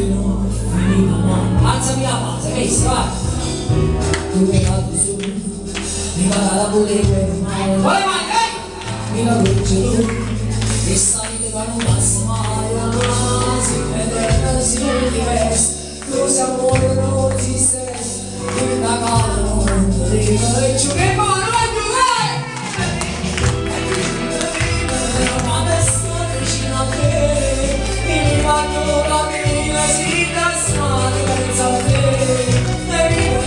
non finiva mai. Alzami la base, visto, vai. Tu mi caldo su, mi cala la bolletta di mare. Vuole mai, mi la luce tu, che sai che non passa mai. Si vede, si diveste, tu sei amore, non si stesse. Tu da caldo, non arriva e giù che buono, vai giù, vai! Ma adesso vicino a te, mi vado la mia, si trasforma senza te. E vivo,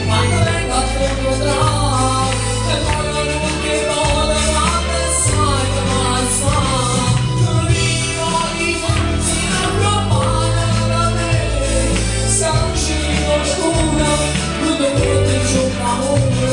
quando vengo a te potrà, e poi non ti vuole, quando sai che passa. Tu vivo di forza, non proponere da me, siamo usciti oscura, non dovete giocare ora.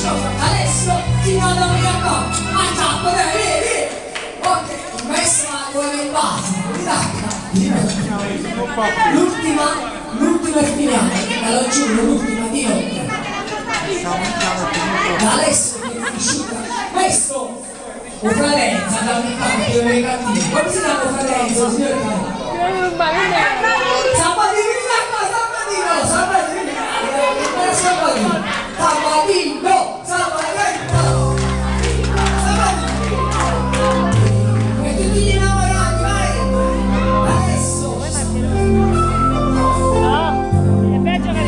Adesso ti vado a mia qua, a tappo, vedi? Ok, messa quella in base, l'ultima è finale, me lo giuro, l'ultima di notte. Adesso mi asciuga, questo o Florenza da un cambio dei cattivi, come si chiama Florenza, signore? Sabatino! E tutti gli innamorati, vai! Adesso! No, è peggio che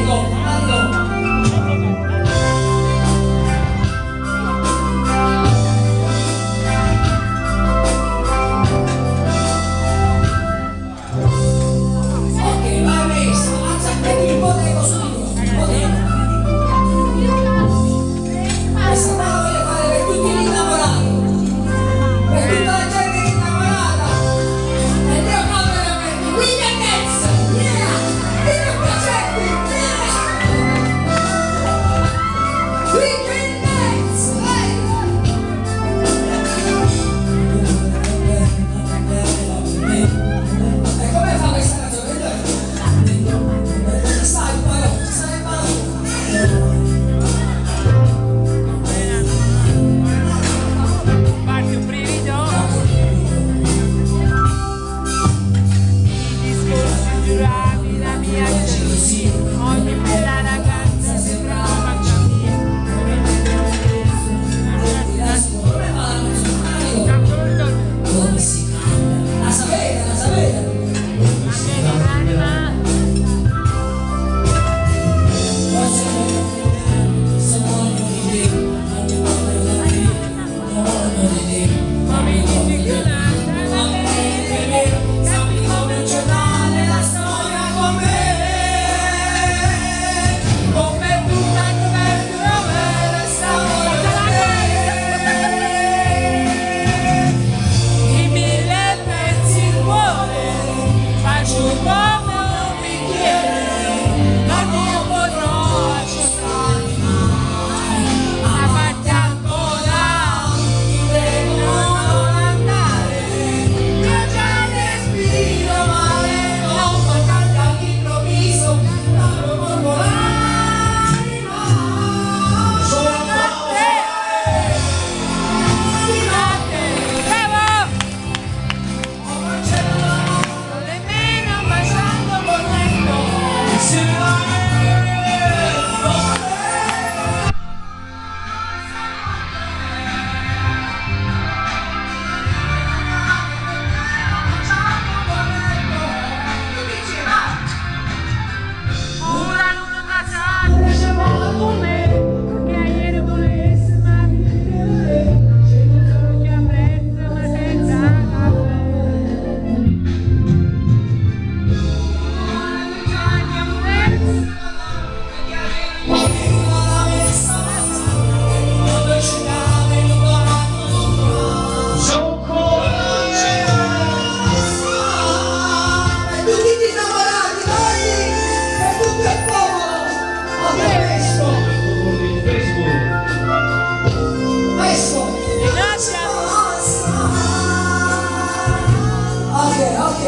ok, vai messo, alza il potere subito, potere.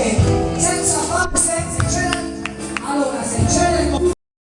che